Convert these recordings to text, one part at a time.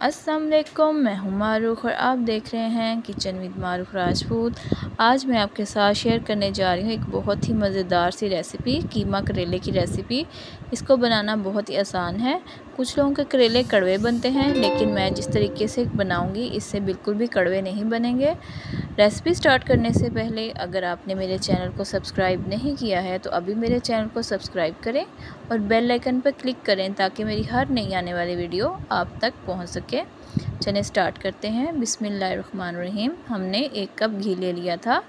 अस्सलाम वालेकुम, मैं हूं मारूख और आप देख रहे हैं किचन विद मारूख राजपूत। आज मैं आपके साथ शेयर करने जा रही हूं एक बहुत ही मज़ेदार सी रेसिपी, कीमा करेले की रेसिपी। इसको बनाना बहुत ही आसान है। कुछ लोगों के करेले कड़वे बनते हैं, लेकिन मैं जिस तरीके से बनाऊंगी इससे बिल्कुल भी कड़वे नहीं बनेंगे। रेसिपी स्टार्ट करने से पहले अगर आपने मेरे चैनल को सब्सक्राइब नहीं किया है तो अभी मेरे चैनल को सब्सक्राइब करें और बेल आइकन पर क्लिक करें ताकि मेरी हर नई आने वाली वीडियो आप तक पहुंच सके। चलिए स्टार्ट करते हैं। बिस्मिल्लाहिर्रहमानिर्रहीम। हमने 1 कप घी ले लिया था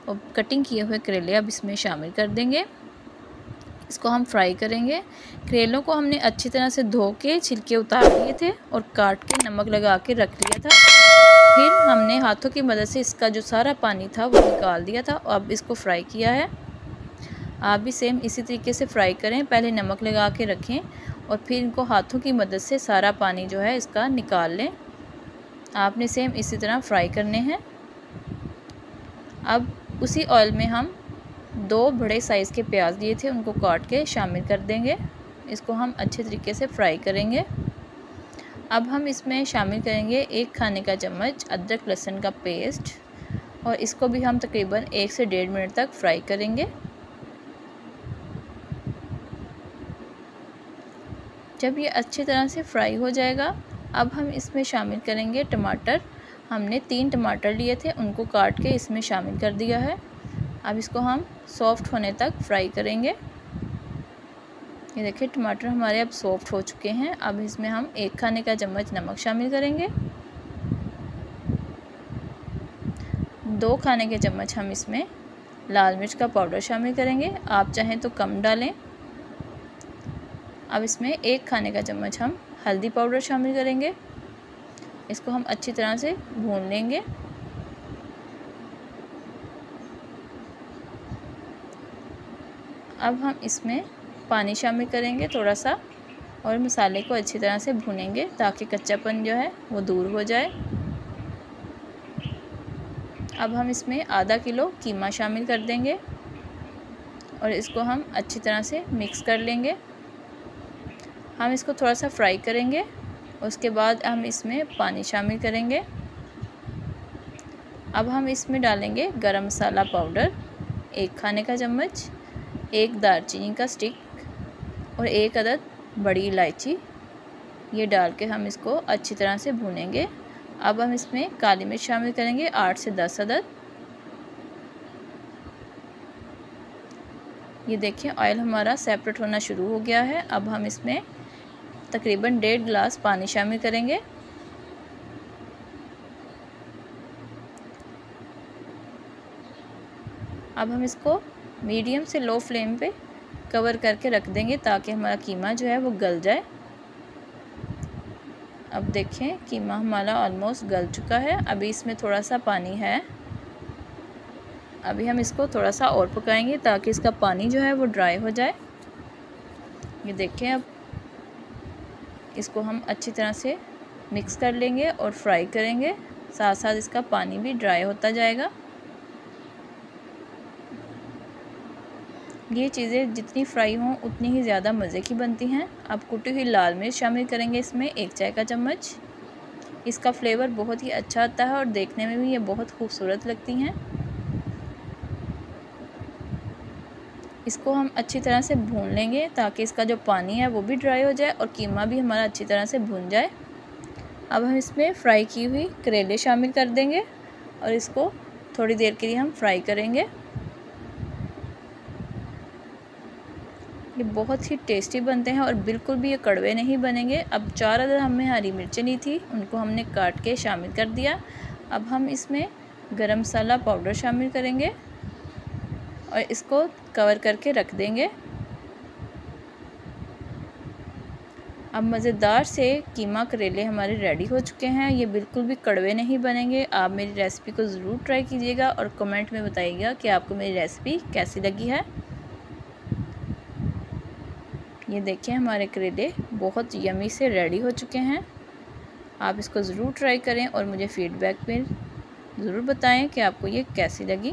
और कटिंग किए हुए करेले अब इसमें शामिल कर देंगे। इसको हम फ्राई करेंगे। करेलों को हमने अच्छी तरह से धो के छिलके उतार दिए थे और काट के नमक लगा के रख लिया था। फिर हमने हाथों की मदद से इसका जो सारा पानी था वो निकाल दिया था और अब इसको फ्राई किया है। आप भी सेम इसी तरीके से फ्राई करें। पहले नमक लगा के रखें और फिर इनको हाथों की मदद से सारा पानी जो है इसका निकाल लें। आपने सेम इसी तरह फ्राई करने हैं। अब उसी ऑयल में हम 2 बड़े साइज़ के प्याज लिए थे, उनको काट के शामिल कर देंगे। इसको हम अच्छे तरीके से फ्राई करेंगे। अब हम इसमें शामिल करेंगे 1 खाने का चम्मच अदरक लहसुन का पेस्ट और इसको भी हम तकरीबन 1 से 1.5 मिनट तक फ्राई करेंगे। जब ये अच्छी तरह से फ्राई हो जाएगा, अब हम इसमें शामिल करेंगे टमाटर। हमने 3 टमाटर लिए थे, उनको काट के इसमें शामिल कर दिया है। अब इसको हम सॉफ्ट होने तक फ्राई करेंगे। ये देखिए टमाटर हमारे अब सॉफ्ट हो चुके हैं। अब इसमें हम 1 खाने का चम्मच नमक शामिल करेंगे। 2 खाने के चम्मच हम इसमें लाल मिर्च का पाउडर शामिल करेंगे। आप चाहें तो कम डालें। अब इसमें 1 खाने का चम्मच हम हल्दी पाउडर शामिल करेंगे। इसको हम अच्छी तरह से भून लेंगे। अब हम इसमें पानी शामिल करेंगे थोड़ा सा और मसाले को अच्छी तरह से भूनेंगे ताकि कच्चापन जो है वो दूर हो जाए। अब हम इसमें आधा किलो कीमा शामिल कर देंगे और इसको हम अच्छी तरह से मिक्स कर लेंगे। हम इसको थोड़ा सा फ्राई करेंगे। उसके बाद हम इसमें पानी शामिल करेंगे। अब हम इसमें डालेंगे गरम मसाला पाउडर 1 खाने का चम्मच, 1 दालचीनी का स्टिक और 1 अदद बड़ी इलायची। ये डाल के हम इसको अच्छी तरह से भूनेंगे। अब हम इसमें काली मिर्च शामिल करेंगे 8 से 10 अदद। ये देखिए ऑयल हमारा सेपरेट होना शुरू हो गया है। अब हम इसमें तकरीबन 1.5 गिलास पानी शामिल करेंगे। अब हम इसको मीडियम से लो फ्लेम पे कवर करके रख देंगे ताकि हमारा कीमा जो है वो गल जाए। अब देखें कीमा हमारा ऑलमोस्ट गल चुका है। अभी इसमें थोड़ा सा पानी है। अभी हम इसको थोड़ा सा और पकाएंगे ताकि इसका पानी जो है वो ड्राई हो जाए। ये देखें अब इसको हम अच्छी तरह से मिक्स कर लेंगे और फ्राई करेंगे। साथ साथ इसका पानी भी ड्राई होता जाएगा। ये चीज़ें जितनी फ्राई हों उतनी ही ज़्यादा मज़े की बनती हैं। अब कुटी हुई लाल मिर्च शामिल करेंगे इसमें 1 चाय का चम्मच। इसका फ्लेवर बहुत ही अच्छा आता है और देखने में भी ये बहुत खूबसूरत लगती हैं। इसको हम अच्छी तरह से भून लेंगे ताकि इसका जो पानी है वो भी ड्राई हो जाए और कीमा भी हमारा अच्छी तरह से भून जाए। अब हम इसमें फ्राई की हुई करेले शामिल कर देंगे और इसको थोड़ी देर के लिए हम फ्राई करेंगे। ये बहुत ही टेस्टी बनते हैं और बिल्कुल भी ये कड़वे नहीं बनेंगे। अब 4 अदद हमने हरी मिर्चें ली थी, उनको हमने काट के शामिल कर दिया। अब हम इसमें गरम मसाला पाउडर शामिल करेंगे और इसको कवर करके रख देंगे। अब मज़ेदार से कीमा करेले हमारे रेडी हो चुके हैं। ये बिल्कुल भी कड़वे नहीं बनेंगे। आप मेरी रेसिपी को ज़रूर ट्राई कीजिएगा और कमेंट में बताइएगा कि आपको मेरी रेसिपी कैसी लगी है। ये देखिए हमारे करेले बहुत यमी से रेडी हो चुके हैं। आप इसको ज़रूर ट्राई करें और मुझे फ़ीडबैक में ज़रूर बताएं कि आपको ये कैसी लगी।